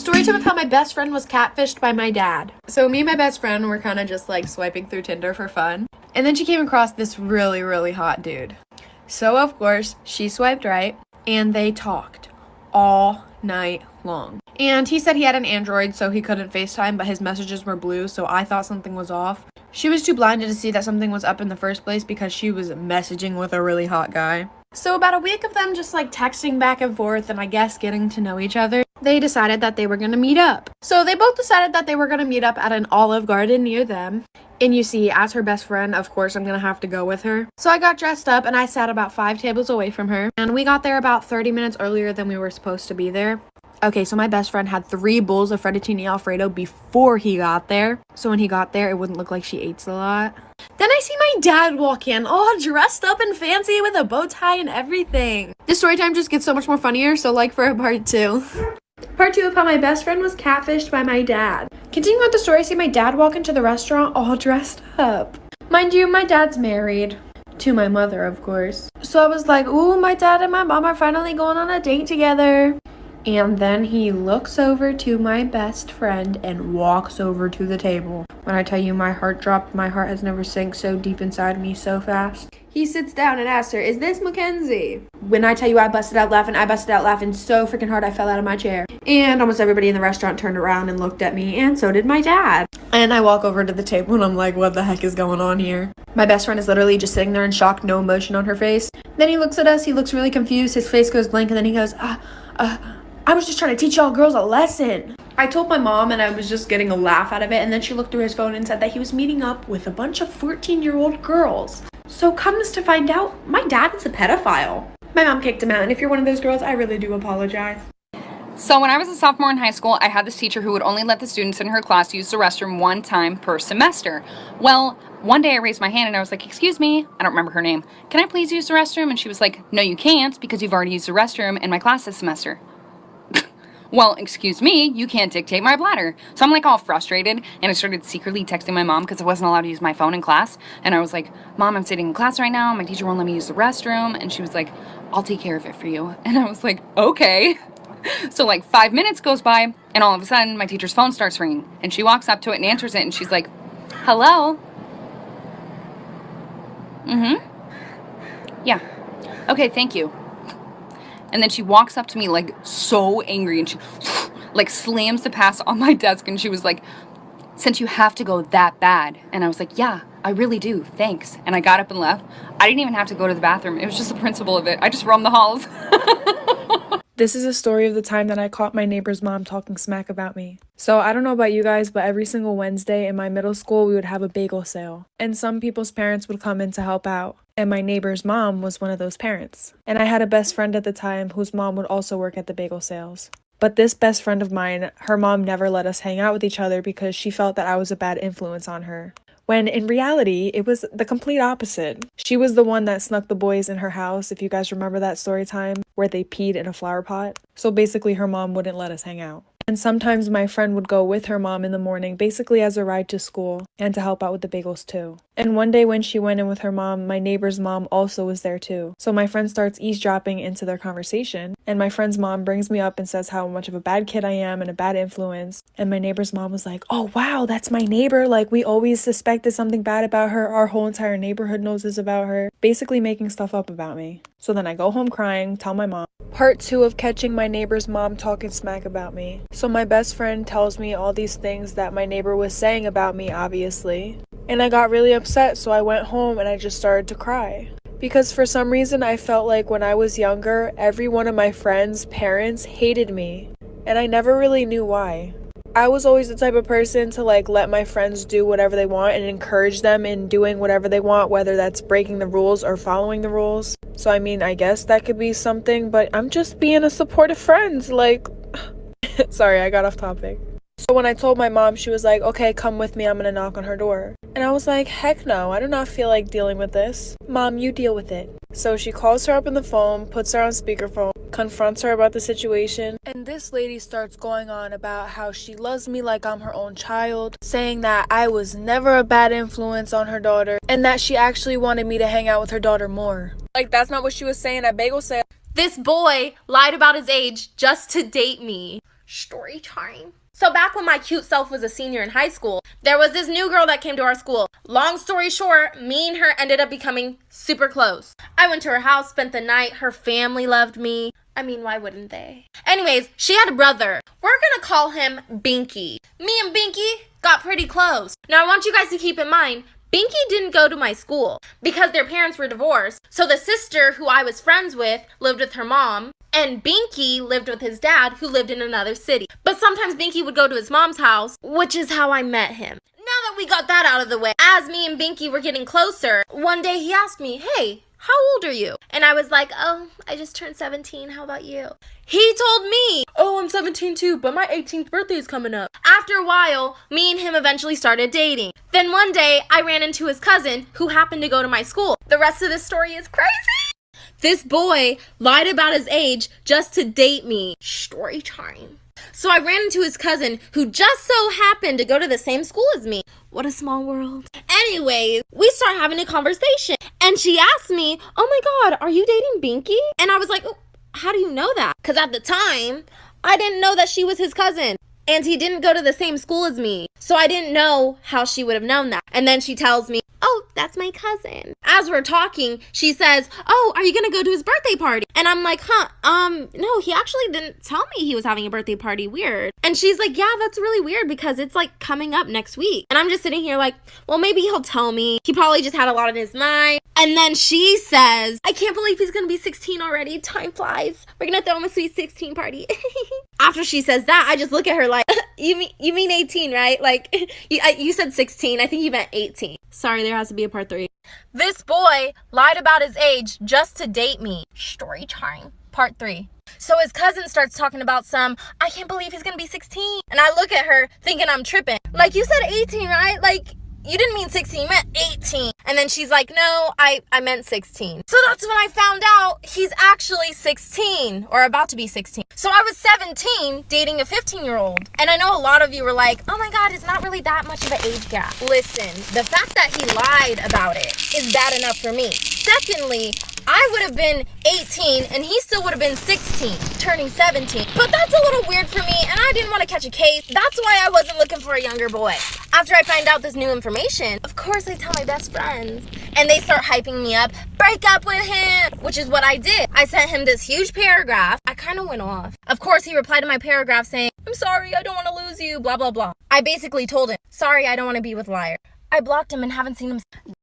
Story time of how my best friend was catfished by my dad. So me and my best friend were kind of just like swiping through Tinder for fun. And then she came across this really, really hot dude. So of course, she swiped right and they talked all night long. And he said he had an Android, so he couldn't FaceTime, but his messages were blue, so I thought something was off. She was too blinded to see that something was up in the first place because she was messaging with a really hot guy. So about a week of them just like texting back and forth and I guess getting to know each other, they decided that they were gonna meet up. So they both decided that they were gonna meet up at an Olive Garden near them. And you see, as her best friend, of course, I'm gonna have to go with her. So I got dressed up and I sat about 5 tables away from her. And we got there about 30 minutes earlier than we were supposed to be there. Okay, so my best friend had 3 bowls of fettuccine alfredo before he got there. So when he got there, it wouldn't look like she ate a lot. Then I see my dad walk in, all dressed up and fancy with a bow tie and everything. This story time just gets so much more funnier, so like for a part 2. Part 2 of how my best friend was catfished by my dad. Continuing with the story, I see my dad walk into the restaurant all dressed up. Mind you, my dad's married. To my mother, of course. So I was like, ooh, my dad and my mom are finally going on a date together. And then he looks over to my best friend and walks over to the table. When I tell you my heart dropped, my heart has never sank so deep inside me so fast. He sits down and asks her, is this Mackenzie? When I tell you I busted out laughing so freaking hard I fell out of my chair. And almost everybody in the restaurant turned around and looked at me, and so did my dad. And I walk over to the table and I'm like, what the heck is going on here? My best friend is literally just sitting there in shock, no emotion on her face. Then he looks at us, he looks really confused, his face goes blank, and then he goes, I was just trying to teach y'all girls a lesson. I told my mom and I was just getting a laugh out of it, and then she looked through his phone and said that he was meeting up with a bunch of 14-year-old girls. So comes to find out, my dad is a pedophile. My mom kicked him out, and if you're one of those girls, I really do apologize. So when I was a sophomore in high school, I had this teacher who would only let the students in her class use the restroom 1 time per semester. Well, one day I raised my hand and I was like, excuse me, I don't remember her name. Can I please use the restroom? And she was like, no, you can't because you've already used the restroom in my class this semester. Well, excuse me, you can't dictate my bladder. So I'm like all frustrated, and I started secretly texting my mom because I wasn't allowed to use my phone in class. And I was like, Mom, I'm sitting in class right now. My teacher won't let me use the restroom. And she was like, I'll take care of it for you. And I was like, okay. So like 5 minutes goes by, and all of a sudden my teacher's phone starts ringing. And she walks up to it and answers it, and she's like, hello? Yeah. Okay, thank you. And then she walks up to me like so angry, and she like slams the pass on my desk, and she was like, since you have to go that bad. And I was like, yeah, I really do, thanks. And I got up and left. I didn't even have to go to the bathroom. It was just the principle of it. I just roamed the halls. This is a story of the time that I caught my neighbor's mom talking smack about me. So I don't know about you guys, but every single Wednesday in my middle school, we would have a bagel sale. And some people's parents would come in to help out. And my neighbor's mom was one of those parents. And I had a best friend at the time whose mom would also work at the bagel sales. But this best friend of mine, her mom never let us hang out with each other because she felt that I was a bad influence on her. When in reality, it was the complete opposite. She was the one that snuck the boys in her house, if you guys remember that story time, where they peed in a flower pot. So basically her mom wouldn't let us hang out. And sometimes my friend would go with her mom in the morning, basically as a ride to school, and to help out with the bagels too. And one day when she went in with her mom, my neighbor's mom also was there too. So my friend starts eavesdropping into their conversation, and my friend's mom brings me up and says how much of a bad kid I am and a bad influence. And my neighbor's mom was like, oh wow, that's my neighbor, like we always suspected something bad about her, our whole entire neighborhood knows this about her, basically making stuff up about me. So then I go home crying, tell my mom. Part 2 of catching my neighbor's mom talking smack about me. So my best friend tells me all these things that my neighbor was saying about me, obviously. And I got really upset, so I went home and I just started to cry. Because for some reason I felt like when I was younger, every one of my friends' parents hated me. And I never really knew why. I was always the type of person to like let my friends do whatever they want and encourage them in doing whatever they want, whether that's breaking the rules or following the rules. So I mean, I guess that could be something, but I'm just being a supportive friend, like... Sorry, I got off topic. So when I told my mom, she was like, okay, come with me, I'm gonna knock on her door. And I was like, heck no, I do not feel like dealing with this. Mom, you deal with it. So she calls her up on the phone, puts her on speakerphone, confronts her about the situation, and this lady starts going on about how she loves me like I'm her own child, saying that I was never a bad influence on her daughter, and that she actually wanted me to hang out with her daughter more. Like, that's not what she was saying at bagel sale. This boy lied about his age just to date me. Story time. So back when my cute self was a senior in high school, there was this new girl that came to our school. Long story short, me and her ended up becoming super close. I went to her house, spent the night. Her family loved me. I mean, why wouldn't they? Anyways, she had a brother. We're gonna call him Binky. Me and Binky got pretty close. Now I want you guys to keep in mind, Binky didn't go to my school because their parents were divorced. So the sister who I was friends with lived with her mom, and Binky lived with his dad who lived in another city. But sometimes Binky would go to his mom's house, which is how I met him. Now that we got that out of the way, as me and Binky were getting closer, one day he asked me, "Hey, how old are you?" And I was like, "Oh, I just turned 17. How about you?" He told me, "Oh, I'm 17 too, but my 18th birthday is coming up." After a while, me and him eventually started dating. Then one day, I ran into his cousin who happened to go to my school. The rest of this story is crazy. This boy lied about his age just to date me. Story time. So I ran into his cousin who just so happened to go to the same school as me. What a small world. Anyways, we start having a conversation and she asked me, "Oh my God, are you dating Binky?" And I was like, "Oh, how do you know that?" Because at the time, I didn't know that she was his cousin. And he didn't go to the same school as me. So I didn't know how she would have known that. And then she tells me, "Oh, that's my cousin." As we're talking, she says, "Oh, are you going to go to his birthday party?" And I'm like, no, he actually didn't tell me he was having a birthday party. Weird. And she's like, "Yeah, that's really weird because it's like coming up next week." And I'm just sitting here like, well, maybe he'll tell me. He probably just had a lot on his mind. And then she says, "I can't believe he's going to be 16 already. Time flies. We're going to throw him a sweet 16 party." After she says that, I just look at her like, you mean 18, right? Like, you said 16. I think you meant 18. Sorry, there has to be a part 3. This boy lied about his age just to date me. Story time. Part 3. So his cousin starts talking about "I can't believe he's going to be 16. And I look at her thinking I'm tripping. Like, "You said 18, right? Like, you didn't mean 16, you meant 18. And then she's like, "No, I meant 16. So that's when I found out he's actually 16 or about to be 16. So I was 17 dating a 15-year-old. And I know a lot of you were like, "Oh my God, it's not really that much of an age gap." Listen, the fact that he lied about it is bad enough for me. Secondly, I would have been 18 and he still would have been 16, turning 17. But that's a little weird for me and I didn't want to catch a case. That's why I wasn't looking for a younger boy. After I find out this new information, of course I tell my best friends. And they start hyping me up. "Break up with him," which is what I did. I sent him this huge paragraph. I kind of went off. Of course, he replied to my paragraph saying, "I'm sorry, I don't want to lose you, blah, blah, blah." I basically told him, "Sorry, I don't want to be with Liar." I blocked him and haven't seen him